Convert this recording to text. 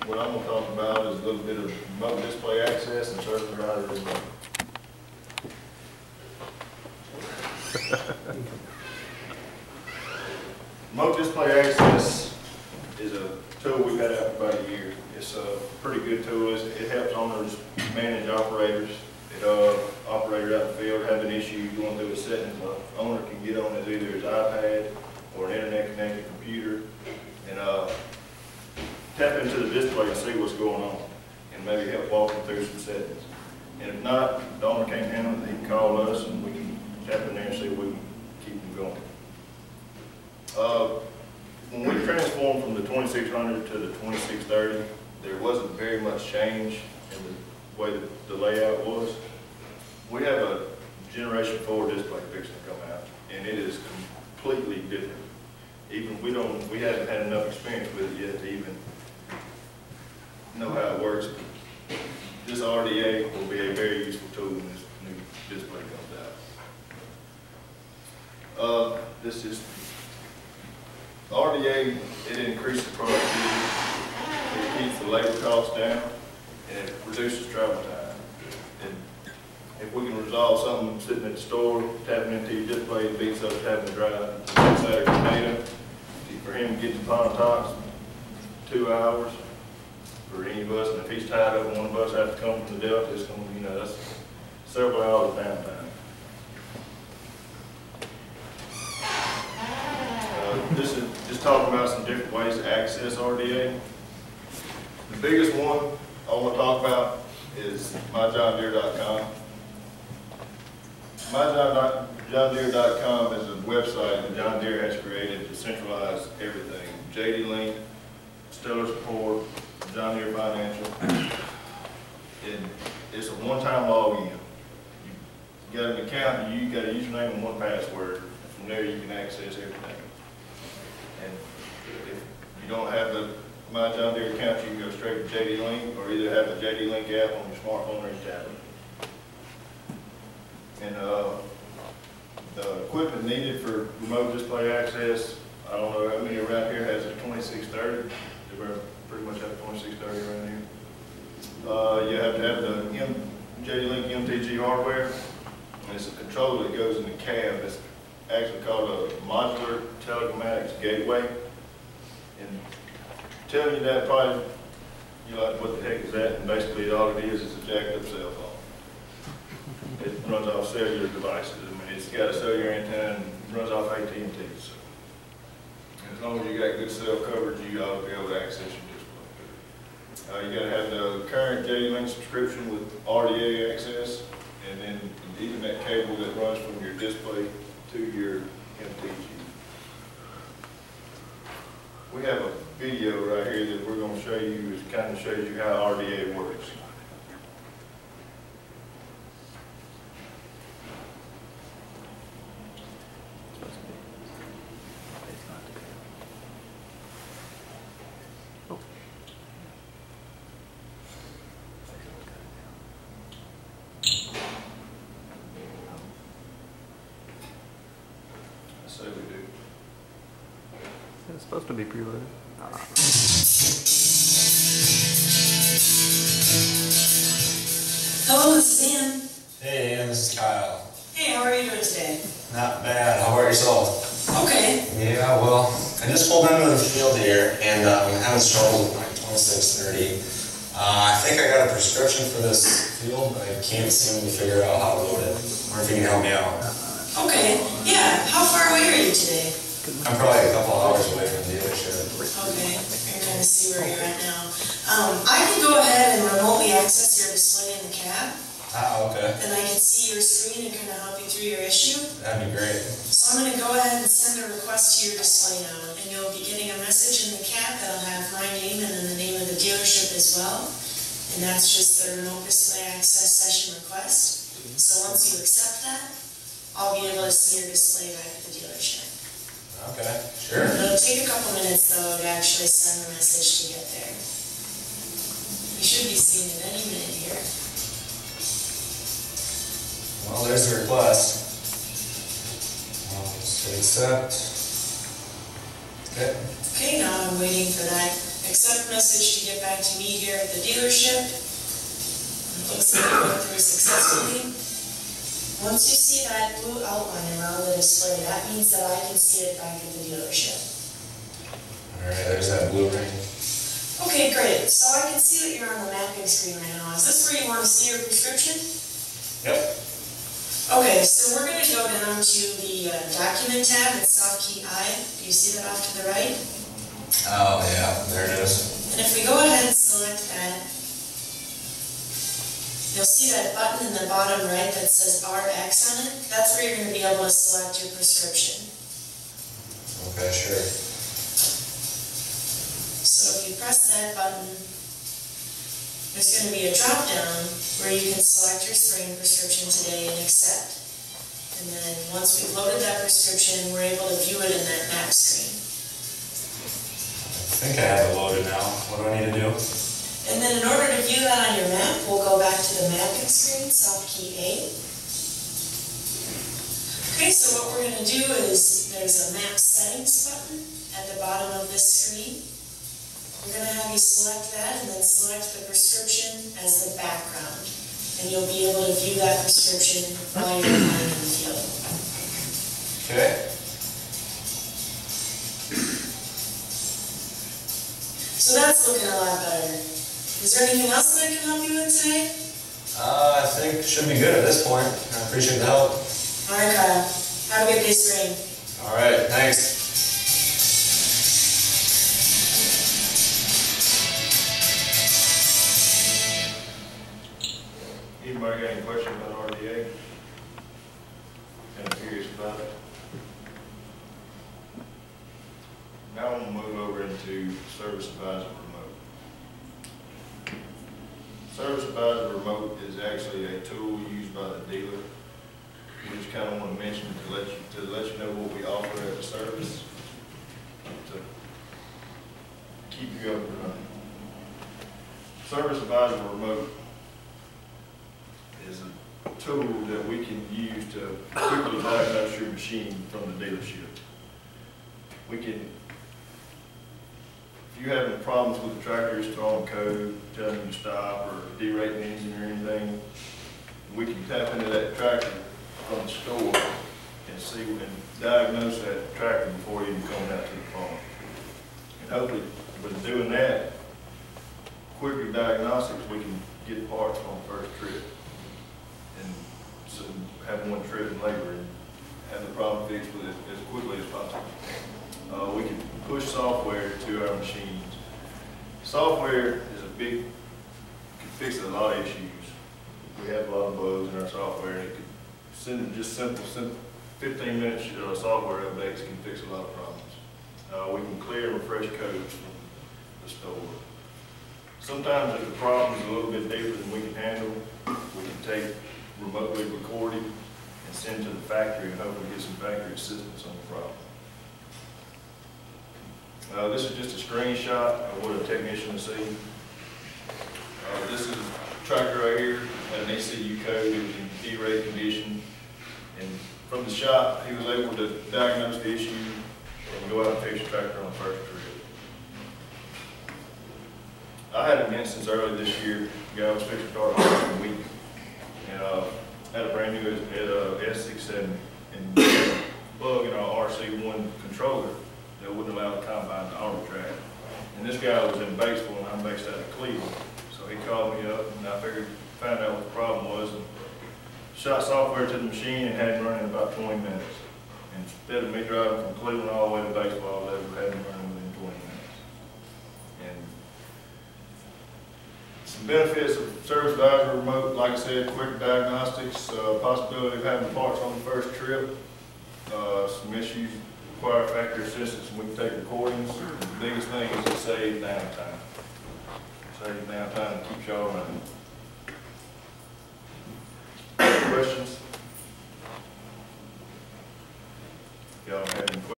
what I'm going to talk about is a little bit of remote display access and service router remote. Remote display access is a tool we've had out for about a year. It's a pretty good tool. It helps owners manage operators. Operator out in the field have an issue going through a settings, the owner can get on as either his iPad or an internet connected computer and tap into the display and see what's going on and maybe help walk them through some settings. And if not, if the owner can't handle it, he can call us and we can tap in there and see if we can keep them going. When we transformed from the 2600 to the 2630, there wasn't very much change in the way that the layout was. We have a Generation 4 display fixing to come out, and it is completely different. Even we haven't had enough experience with it yet to even know how it works. This RDA will be a very useful tool when this new display comes out. This is RDA. It increases productivity, it keeps the labor costs down, and it reduces travel time. And if we can resolve something sitting at the store, tapping into your display, it beats up having to drive inside a tornado. For him to get to Pontotox, 2 hours for any bus, and if he's tied up and one bus has to come from the Delta, it's going to, that's several hours of downtime. This is just talking about some different ways to access RDA. The biggest one I want to talk about is myjohndeere.com. myjohndeere.com is a website that John Deere has created to centralize everything. JD Link, Stellar Support, John Deere Financial. And it's a one-time login. You got an account, you got a username and one password. From there you can access everything. And if you don't have the My John Deere account, you can go straight to JD Link or either have the JD Link app on your smartphone or your tablet. And the equipment needed for remote display access, I don't know how many around here has a 2630. They pretty much have 2630 around here. You have to have the JD Link MTG hardware, and it's a controller that goes in the cab. It's actually called a modular telematics gateway. And telling you that, probably you're like, what the heck is that? And basically all it is a jacked up cell phone. It runs off cellular devices. I mean, it's got a cellular antenna and runs off AT&T. So as long as you got good cell coverage, you ought to be able to access your display. You got to have the current JD Link subscription with RDA access, and then an Ethernet cable that runs from your display to your MTG. We have a video right here that we're going to show you. It kind of shows you how RDA works. So we do. It's supposed to be preloaded. Hello, this is Ian. Hey, Ian, this is Kyle. Hey, how are you doing today? Not bad. How about yourself? Okay. Yeah, well, I just pulled into the field here, and I'm having struggle with my 2630. I think I got a prescription for this field, but I can't seem to figure out how to load it. Or if you can help me out. Okay. Yeah. How far away are you today? I'm probably a couple hours away from the dealership. Okay. I can kind of see where you're at now. I can go ahead and remotely access your display in the cab. Ah, okay. And I can see your screen and kind of help you through your issue. That'd be great. So I'm going to go ahead and send a request to your display now. And you'll be getting a message in the cab that'll have my name and then the name of the dealership as well. And that's just the remote display access session request. So once you accept that, I'll be able to see your display back at the dealership. Okay, sure. It'll take a couple minutes though to actually send the message to get there. You should be seeing it any minute here. Well, there's the request. I'll just hit accept. Okay. Okay, now I'm waiting for that accept message to get back to me here at the dealership. It looks like it went through successfully. Once you see that blue outline around the display, that means that I can see it back at the dealership. Alright, there's that blue ring. Okay, great. So I can see that you're on the mapping screen right now. Is this where you want to see your prescription? Yep. Okay, so we're going to go down to the document tab at soft key I. Do you see that off to the right? Oh yeah, there it is. And if we go ahead and select that, you'll see that button in the bottom right that says RX on it. That's where you're going to be able to select your prescription. Okay, sure. So if you press that button, there's going to be a drop down where you can select your spring prescription today and accept. And then once we've loaded that prescription, we're able to view it in that map screen. I think I have it loaded now. What do I need to do? And then in order to view that on your map, we'll go back to the mapping screen, soft key A. Okay, so what we're going to do is there's a map settings button at the bottom of this screen. We're going to have you select that and then select the prescription as the background. And you'll be able to view that prescription while you're applying in the field. Okay. So that's looking a lot better. Is there anything else that I can help you with today? I think it should be good at this point. I appreciate the help. All right, Kyle. Have a good day, Spring. Alright, thanks. Anybody got any questions about RDA? Kind of curious about it. Now I'm going to move over into Service Advisor Remote. Service Advisor Remote is actually a tool used by the dealer. We just kind of want to mention to let you know what we offer as a service to keep you up and running. Service Advisor Remote is a tool that we can use to quickly diagnose your machine from the dealership. We can, if you're having problems with the tractor, it's throwing code, telling you to stop or derating the engine or anything, we can tap into that tractor from the store and see and diagnose that tractor before even coming out to the farm. And hopefully, with doing that, quicker diagnostics, we can get parts on the first trip. And so have one trip in labor and have the problem fixed with it as quickly as possible. We can push software to our machines. Software is can fix a lot of issues. We have a lot of bugs in our software. It could send just simple 15 minutes software updates can fix a lot of problems. We can clear and refresh codes from the store. Sometimes if the problem is a little bit deeper than we can handle, we can take remotely record it and send to the factory and hopefully get some factory assistance on the problem. This is just a screenshot of what a technician will see. This is a tractor right here, had an ECU code, it was in derate condition, and from the shop, he was able to diagnose the issue and go out and fix the tractor on the first trip. I had an instance early this year, the guy was fixing a start off in a week, and had a brand new S67 and bug in our RC1 controller that wouldn't allow the combine to auto track. And this guy was in Batesville and I'm based out of Cleveland. So he called me up and I found out what the problem was and shot software to the machine and had it running in about 20 minutes. And instead of me driving from Cleveland all the way to Batesville, I was having it running within 20 minutes. And some benefits of Service Advisor Remote, like I said, quicker diagnostics, possibility of having parts on the first trip, some issues require factory assistance and we can take recordings. The biggest thing is to save downtime. Save downtime and keep y'all running. Questions?